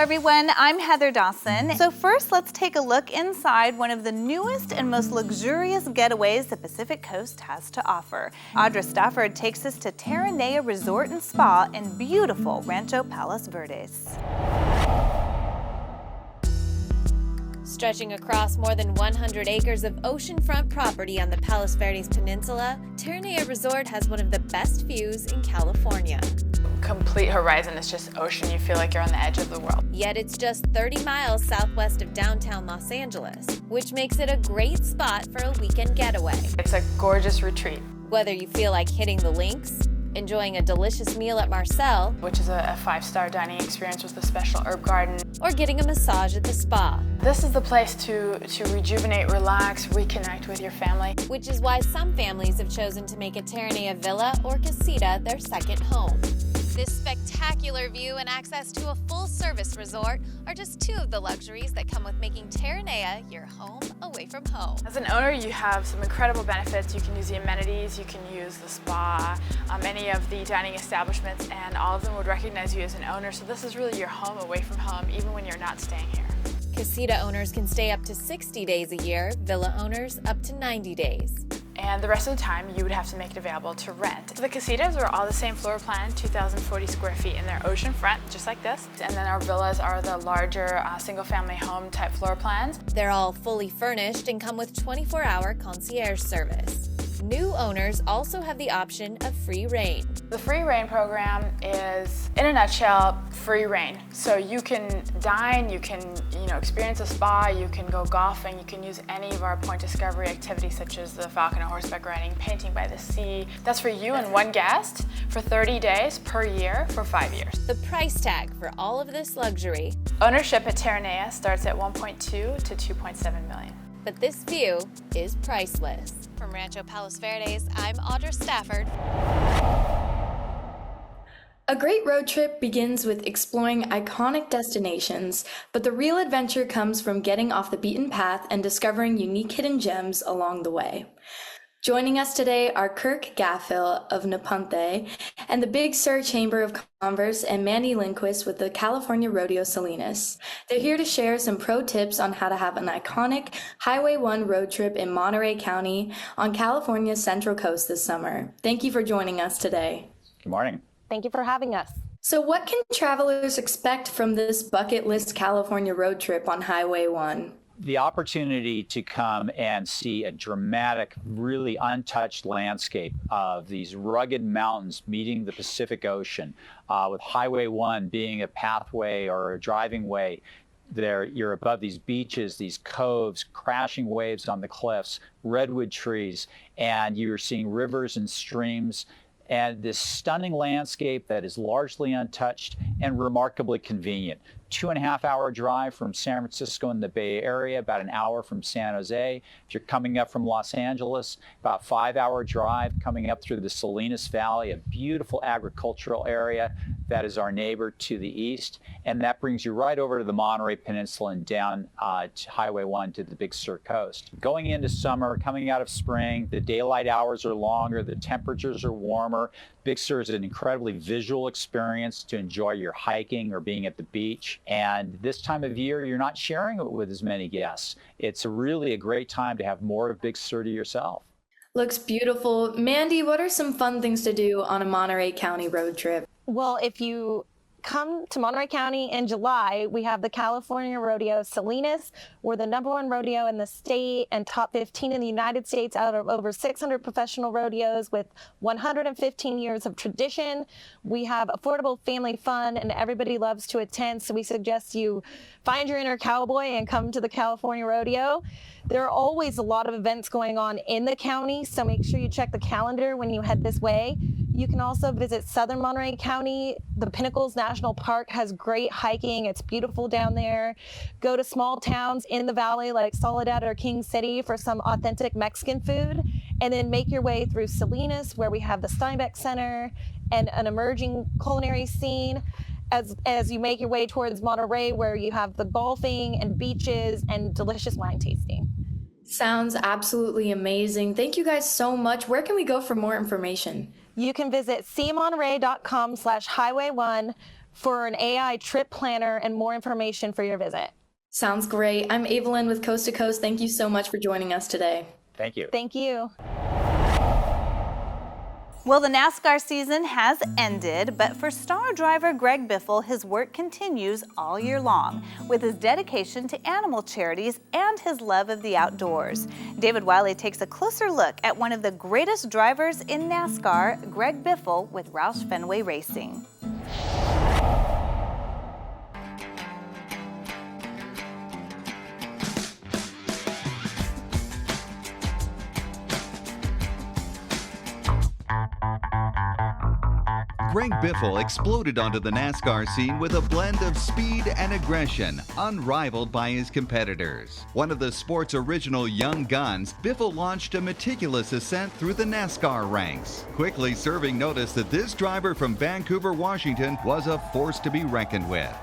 everyone, I'm Heather Dawson. So first, let's take a look inside one of the newest and most luxurious getaways the Pacific Coast has to offer. Audra Stafford takes us to Terranea Resort and Spa in beautiful Rancho Palos Verdes. Stretching across more than 100 acres of oceanfront property on the Palos Verdes Peninsula, Terranea Resort has one of the best views in California. Complete horizon, it's just ocean. You feel like you're on the edge of the world. Yet it's just 30 miles southwest of downtown Los Angeles, which makes it a great spot for a weekend getaway. It's a gorgeous retreat. Whether you feel like hitting the links, enjoying a delicious meal at Marcel, which is a 5-star dining experience with a special herb garden, or getting a massage at the spa. This is the place to rejuvenate, relax, reconnect with your family. Which is why some families have chosen to make a Terranea villa or casita their second home. This spectacular view and access to a full-service resort are just two of the luxuries that come with making Terranea your home away from home. As an owner, you have some incredible benefits. You can use the amenities, you can use the spa, any of the dining establishments, and all of them would recognize you as an owner. So this is really your home away from home, even when you're not staying here. Casita owners can stay up to 60 days a year, villa owners up to 90 days. And the rest of the time, you would have to make it available to rent. The casitas are all the same floor plan, 2,040 square feet, and they're oceanfront, just like this. And then our villas are the larger single-family home type floor plans. They're all fully furnished and come with 24-hour concierge service. New owners also have the option of free reign. The free reign program is, in a nutshell, free reign. So you can dine, you can experience a spa, you can go golfing, you can use any of our point discovery activities such as the falcon and horseback riding, painting by the sea. That's for you and one guest for 30 days per year for 5 years. The price tag for all of this luxury. Ownership at Terranea starts at $1.2 to $2.7 million. But this view is priceless. From Rancho Palos Verdes, I'm Audra Stafford. A great road trip begins with exploring iconic destinations, but the real adventure comes from getting off the beaten path and discovering unique hidden gems along the way. Joining us today are Kirk Gaffil of Nepenthe and the Big Sur Chamber of Commerce and Mandy Lindquist with the California Rodeo Salinas. They're here to share some pro tips on how to have an iconic Highway 1 road trip in Monterey County on California's Central Coast this summer. Thank you for joining us today. Good morning. Thank you for having us. So what can travelers expect from this bucket list California road trip on Highway 1? The opportunity to come and see a dramatic, really untouched landscape of these rugged mountains meeting the Pacific Ocean, with Highway 1 being a pathway or a driving way. There, you're above these beaches, these coves, crashing waves on the cliffs, redwood trees, and you're seeing rivers and streams, and this stunning landscape that is largely untouched and remarkably convenient. 2.5-hour drive from San Francisco in the Bay Area, about an hour from San Jose. If you're coming up from Los Angeles, about 5-hour drive coming up through the Salinas Valley, a beautiful agricultural area that is our neighbor to the east. And that brings you right over to the Monterey Peninsula and down to Highway 1 to the Big Sur coast. Going into summer, coming out of spring, the daylight hours are longer, the temperatures are warmer. Big Sur is an incredibly visual experience to enjoy your hiking or being at the beach. And this time of year, you're not sharing it with as many guests. It's really a great time to have more of Big Sur to yourself. Looks beautiful. Mandy, what are some fun things to do on a Monterey County road trip? Well, if you come to Monterey County in July, we have the California Rodeo Salinas. We're the #1 rodeo in the state and top 15 in the United States out of over 600 professional rodeos with 115 years of tradition. We have affordable family fun and everybody loves to attend, so we suggest you find your inner cowboy and come to the California Rodeo. There are always a lot of events going on in the county, so make sure you check the calendar when you head this way. You can also visit southern Monterey County. The Pinnacles National Park has great hiking. It's beautiful down there. Go to small towns in the valley like Soledad or King City for some authentic Mexican food. And then make your way through Salinas, where we have the Steinbeck Center and an emerging culinary scene. As you make your way towards Monterey, where you have the golfing and beaches and delicious wine tasting. Sounds absolutely amazing. Thank you guys so much. Where can we go for more information? You can visit cmonterey.com/highway1 for an AI trip planner and more information for your visit. Sounds great. I'm Ava Lynn with Coast to Coast. Thank you so much for joining us today. Thank you. Thank you. Well, the NASCAR season has ended, but for star driver Greg Biffle, his work continues all year long with his dedication to animal charities and his love of the outdoors. David Wiley takes a closer look at one of the greatest drivers in NASCAR, Greg Biffle with Roush Fenway Racing. Greg Biffle exploded onto the NASCAR scene with a blend of speed and aggression, unrivaled by his competitors. One of the sport's original young guns, Biffle launched a meticulous ascent through the NASCAR ranks, quickly serving notice that this driver from Vancouver, Washington was a force to be reckoned with.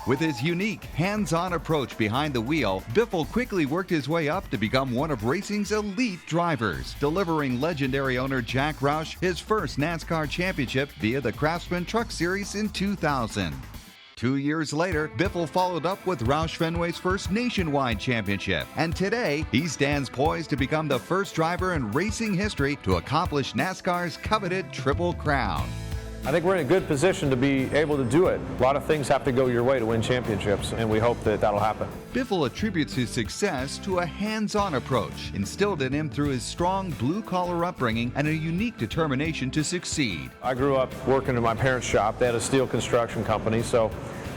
With his unique, hands-on approach behind the wheel, Biffle quickly worked his way up to become one of racing's elite drivers, delivering legendary owner Jack Roush his first NASCAR championship via the Craftsman Truck Series in 2000. 2 years later, Biffle followed up with Roush Fenway's first nationwide championship, and today he stands poised to become the first driver in racing history to accomplish NASCAR's coveted Triple Crown. I think we're in a good position to be able to do it. A lot of things have to go your way to win championships, and we hope that that'll happen. Biffle attributes his success to a hands-on approach instilled in him through his strong blue-collar upbringing and a unique determination to succeed. I grew up working in my parents' shop. They had a steel construction company, so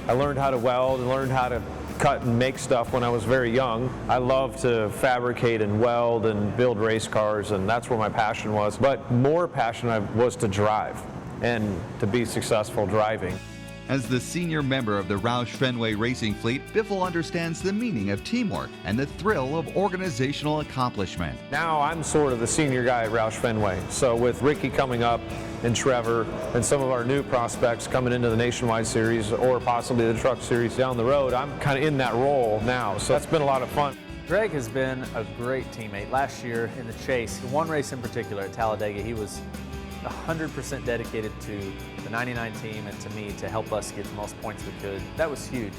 I learned how to weld and learned how to cut and make stuff when I was very young. I love to fabricate and weld and build race cars, and that's where my passion was. But more passion was to drive and to be successful driving. As the senior member of the Roush Fenway racing fleet, Biffle understands the meaning of teamwork and the thrill of organizational accomplishment. Now I'm sort of the senior guy at Roush Fenway, so with Ricky coming up and Trevor and some of our new prospects coming into the Nationwide Series or possibly the Truck Series down the road, I'm kind of in that role now, so that's been a lot of fun. Greg has been a great teammate. Last year in the chase, one race in particular at Talladega, he was 100% dedicated to the 99 team and to me to help us get the most points we could. That was huge.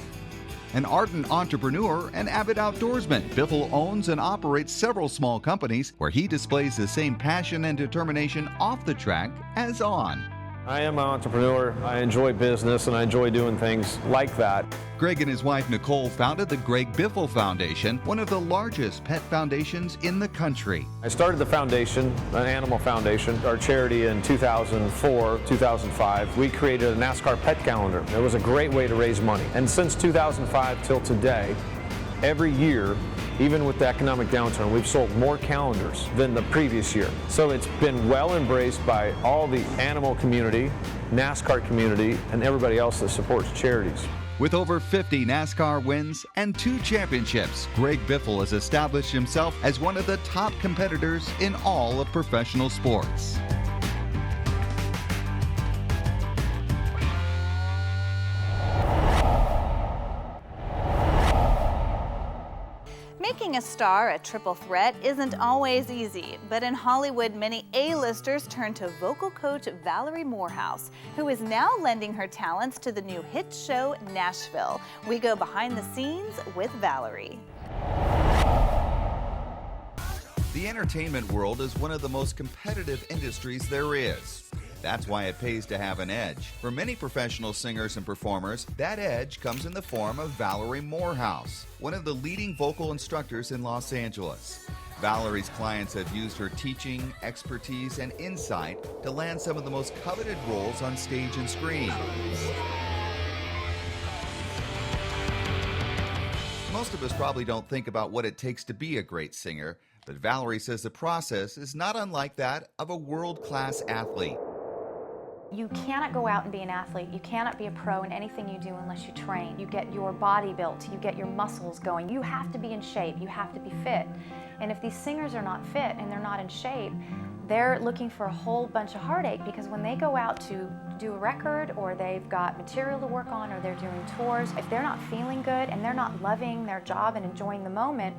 An ardent entrepreneur and avid outdoorsman, Biffle owns and operates several small companies where he displays the same passion and determination off the track as on. I am an entrepreneur. I enjoy business and I enjoy doing things like that. Greg and his wife Nicole founded the Greg Biffle Foundation, one of the largest pet foundations in the country. I started the foundation, an animal foundation, our charity in 2004, 2005. We created a NASCAR pet calendar. It was a great way to raise money. And since 2005 till today, every year, even with the economic downturn, we've sold more calendars than the previous year. So it's been well embraced by all the animal community, NASCAR community, and everybody else that supports charities. With over 50 NASCAR wins and 2 championships, Greg Biffle has established himself as one of the top competitors in all of professional sports. Making a star a triple threat isn't always easy, but in Hollywood, many A-listers turn to vocal coach Valerie Morehouse, who is now lending her talents to the new hit show Nashville. We go behind the scenes with Valerie. The entertainment world is one of the most competitive industries there is. That's why it pays to have an edge. For many professional singers and performers, that edge comes in the form of Valerie Morehouse, one of the leading vocal instructors in Los Angeles. Valerie's clients have used her teaching, expertise, and insight to land some of the most coveted roles on stage and screen. Most of us probably don't think about what it takes to be a great singer, but Valerie says the process is not unlike that of a world-class athlete. You cannot go out and be an athlete. You cannot be a pro in anything you do unless you train. You get your body built, you get your muscles going. You have to be in shape, you have to be fit. And if these singers are not fit and they're not in shape, they're looking for a whole bunch of heartache, because when they go out to do a record or they've got material to work on or they're doing tours, if they're not feeling good and they're not loving their job and enjoying the moment,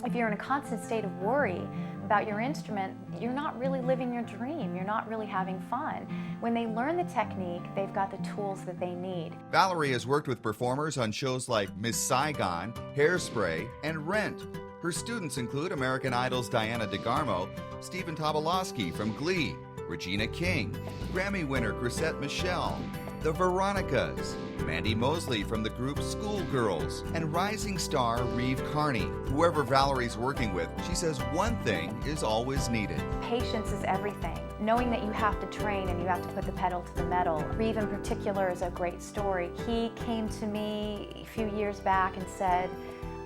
if you're in a constant state of worry, about your instrument, you're not really living your dream. You're not really having fun. When they learn the technique, they've got the tools that they need. Valerie has worked with performers on shows like Miss Saigon, Hairspray, and Rent. Her students include American Idol's Diana DeGarmo, Stephen Tobolowsky from Glee, Regina King, Grammy winner Chrisette Michele, the Veronicas, Mandy Mosley from the group Schoolgirls, and rising star Reeve Carney. Whoever Valerie's working with, she says one thing is always needed. Patience is everything. Knowing that you have to train and you have to put the pedal to the metal. Reeve in particular is a great story. He came to me a few years back and said,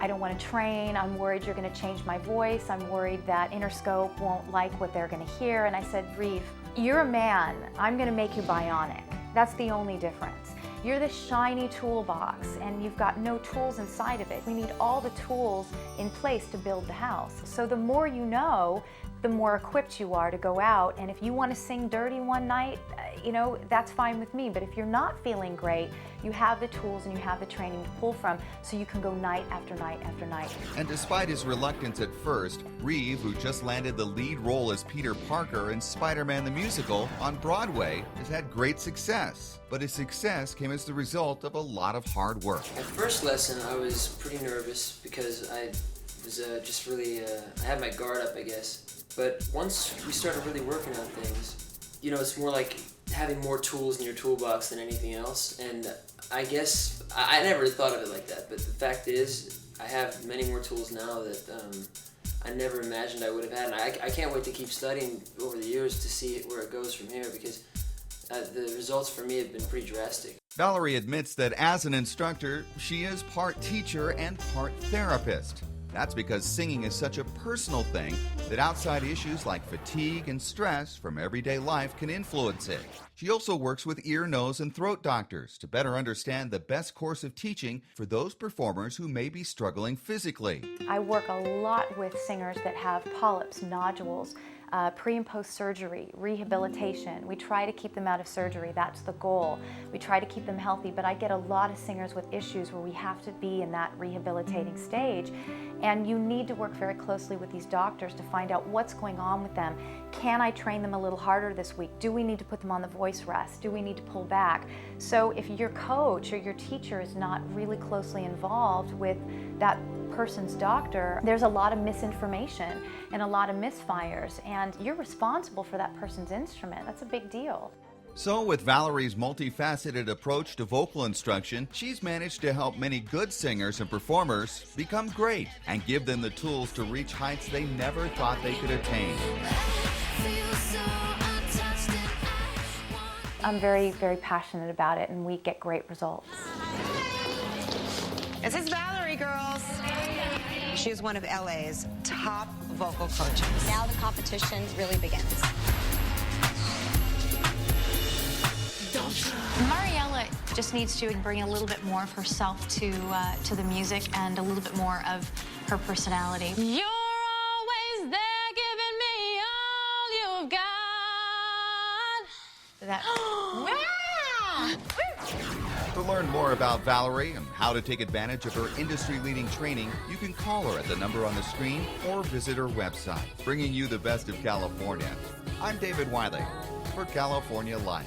I don't want to train, I'm worried you're going to change my voice, I'm worried that Interscope won't like what they're going to hear. And I said, Reeve, you're a man, I'm going to make you bionic. That's the only difference. You're this shiny toolbox and you've got no tools inside of it. We need all the tools in place to build the house. So the more you know, the more equipped you are to go out. And if you want to sing dirty one night, you know, that's fine with me. But if you're not feeling great, you have the tools and you have the training to pull from so you can go night after night after night. And despite his reluctance at first, Reeve, who just landed the lead role as Peter Parker in Spider-Man the Musical on Broadway, has had great success. But his success came as the result of a lot of hard work. At first lesson, I was pretty nervous because I was just really, I had my guard up, I guess. But once we started really working on things, you know, it's more like having more tools in your toolbox than anything else. And I guess I never thought of it like that, but the fact is I have many more tools now that I never imagined I would have had. And I can't wait to keep studying over the years to see where it goes from here, because the results for me have been pretty drastic. Valerie admits that as an instructor, she is part teacher and part therapist. That's because singing is such a personal thing that outside issues like fatigue and stress from everyday life can influence it. She also works with ear, nose, and throat doctors to better understand the best course of teaching for those performers who may be struggling physically. I work a lot with singers that have polyps, nodules, pre and post surgery, rehabilitation. We try to keep them out of surgery, that's the goal. We try to keep them healthy, but I get a lot of singers with issues where we have to be in that rehabilitating stage. And you need to work very closely with these doctors to find out what's going on with them. Can I train them a little harder this week? Do we need to put them on the voice rest? Do we need to pull back? So if your coach or your teacher is not really closely involved with that person's doctor, there's a lot of misinformation and a lot of misfires, and you're responsible for that person's instrument. That's a big deal. So with Valerie's multifaceted approach to vocal instruction, she's managed to help many good singers and performers become great and give them the tools to reach heights they never thought they could attain. I'm very, very passionate about it, and we get great results. This is Valerie, girls. She's one of LA's top vocal coaches. Now the competition really begins. Mariella just needs to bring a little bit more of herself to the music and a little bit more of her personality. You're always there giving me all you've got. That. To learn more about Valerie and how to take advantage of her industry-leading training, you can call her at the number on the screen or visit her website. Bringing you the best of California, I'm David Wiley for California Life.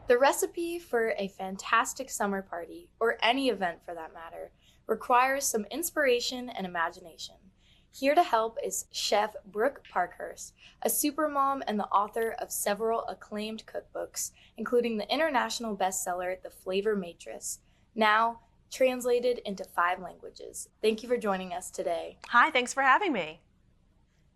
The recipe for a fantastic summer party, or any event for that matter, requires some inspiration and imagination. Here to help is Chef Brooke Parkhurst, a supermom and the author of several acclaimed cookbooks, including the international bestseller, The Flavor Matrix, now translated into 5 languages. Thank you for joining us today. Hi, thanks for having me.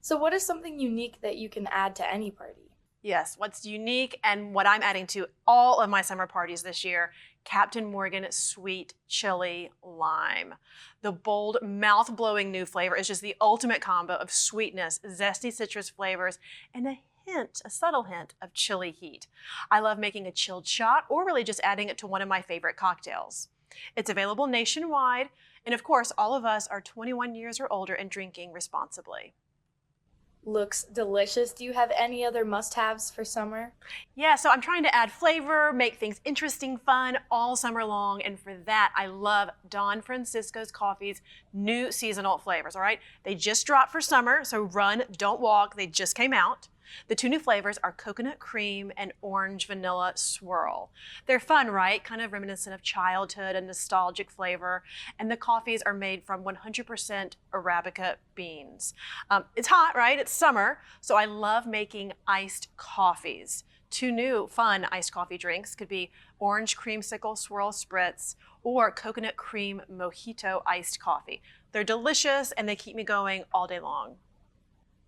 So what is something unique that you can add to any party? Yes, what's unique and what I'm adding to all of my summer parties this year, Captain Morgan Sweet Chili Lime. The bold, mouth-blowing new flavor is just the ultimate combo of sweetness, zesty citrus flavors, and a subtle hint of chili heat. I love making a chilled shot or really just adding it to one of my favorite cocktails. It's available nationwide, and of course, all of us are 21 years or older and drinking responsibly. looks delicious. Do you have any other must-haves for summer? Yeah, so I'm trying to add flavor, make things interesting, fun all summer long. And for that, I love Don Francisco's Coffee's new seasonal flavors, all right? They just dropped for summer, so run, don't walk. They just came out. The two new flavors are coconut cream and orange vanilla swirl. They're fun, right? Kind of reminiscent of childhood, a nostalgic flavor. And the coffees are made from 100% Arabica beans. It's hot, right? It's summer, so I love making iced coffees. Two new fun iced coffee drinks could be orange creamsicle swirl spritz or coconut cream mojito iced coffee. They're delicious and they keep me going all day long.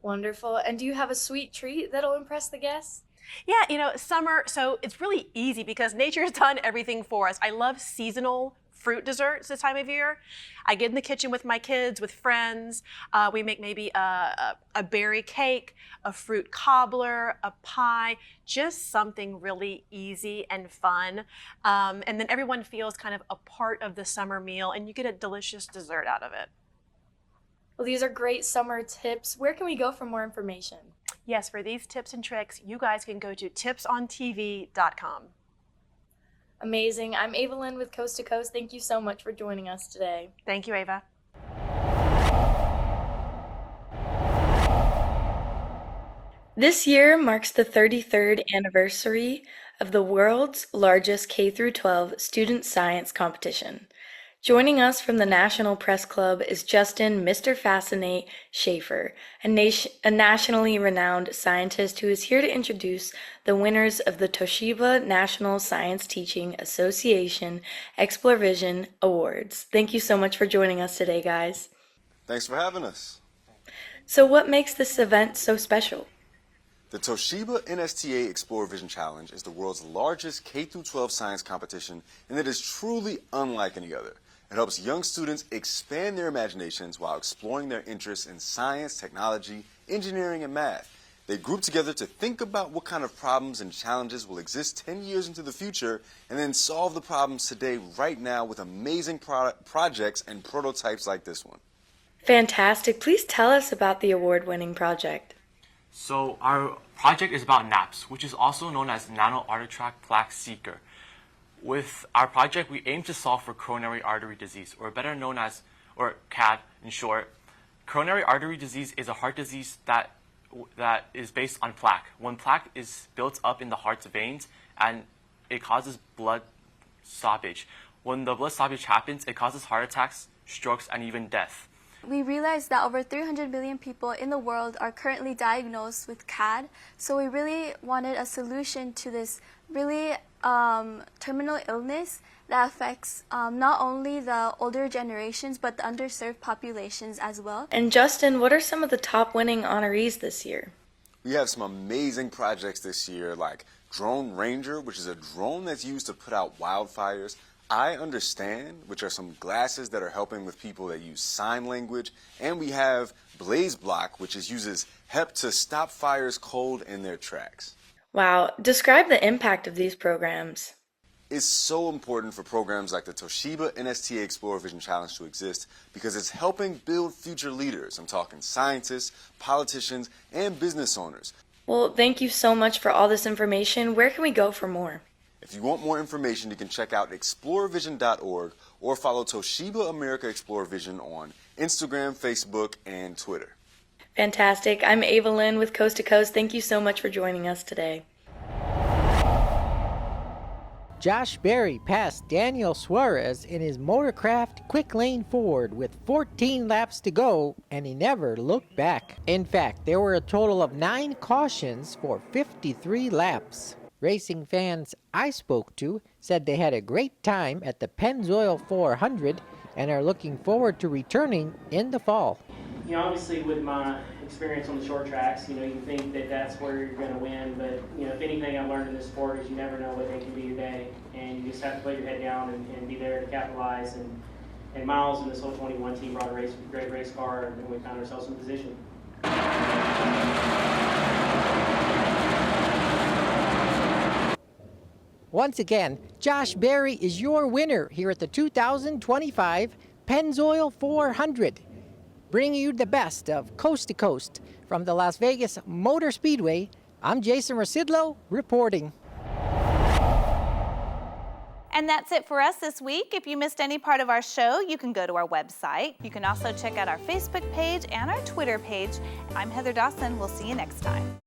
Wonderful. And do you have a sweet treat that'll impress the guests? Yeah, summer, so it's really easy because nature's done everything for us. I love seasonal fruit desserts this time of year. I get in the kitchen with my kids, with friends. We make maybe a berry cake, a fruit cobbler, a pie, just something really easy and fun. And then everyone feels kind of a part of the summer meal and you get a delicious dessert out of it. Well, these are great summer tips. Where can we go for more information? Yes, for these tips and tricks, you guys can go to tipsontv.com. Amazing. I'm Ava Lynn with Coast to Coast. Thank you so much for joining us today. Thank you, Ava. This year marks the 33rd anniversary of the world's largest K-12 student science competition. Joining us from the National Press Club is Justin Mr. Fascinate Schaefer, a nationally renowned scientist who is here to introduce the winners of the Toshiba National Science Teaching Association Exploravision Awards. Thank you so much for joining us today, guys. Thanks for having us. So what makes this event so special? The Toshiba NSTA Exploravision Challenge is the world's largest K-12 science competition, and it is truly unlike any other. It helps young students expand their imaginations while exploring their interests in science, technology, engineering, and math. They group together to think about what kind of problems and challenges will exist 10 years into the future and then solve the problems today right now with amazing projects and prototypes like this one. Fantastic. Please tell us about the award-winning project. So our project is about NAPS, which is also known as Nano Artifact Plaque Seeker. With our project, we aim to solve for coronary artery disease, or better known as, or CAD in short. Coronary artery disease is a heart disease that is based on plaque. When plaque is built up in the heart's veins, and it causes blood stoppage. When the blood stoppage happens, it causes heart attacks, strokes, and even death. We realized that over 300 million people in the world are currently diagnosed with CAD, so we really wanted a solution to this really terminal illness that affects not only the older generations, but the underserved populations as well. And Justin, what are some of the top winning honorees this year? We have some amazing projects this year, like Drone Ranger, which is a drone that's used to put out wildfires. I Understand, which are some glasses that are helping with people that use sign language. And we have Blaze Block, which uses HEP to stop fires cold in their tracks. Wow. Describe the impact of these programs. It's so important for programs like the Toshiba NSTA Exploravision Challenge to exist because it's helping build future leaders. I'm talking scientists, politicians, and business owners. Well, thank you so much for all this information. Where can we go for more? If you want more information, you can check out exploravision.org or follow Toshiba America Exploravision on Instagram, Facebook, and Twitter. Fantastic. I'm Ava Lynn with Coast to Coast. Thank you so much for joining us today. Josh Berry passed Daniel Suarez in his Motorcraft Quick Lane Ford with 14 laps to go, and he never looked back. In fact, there were a total of 9 cautions for 53 laps. Racing fans I spoke to said they had a great time at the Pennzoil 400 and are looking forward to returning in the fall. Obviously with my experience on the short tracks, you think that that's where you're going to win, but, if anything I've learned in this sport is you never know what day can be your day, and you just have to put your head down and be there to capitalize, and Miles and this whole 21 team brought a great race car, and we found ourselves in position. Once again, Josh Berry is your winner here at the 2025 Pennzoil 400. bringing you the best of Coast to Coast. From the Las Vegas Motor Speedway, I'm Jason Racidlo reporting. And that's it for us this week. If you missed any part of our show, you can go to our website. You can also check out our Facebook page and our Twitter page. I'm Heather Dawson. We'll see you next time.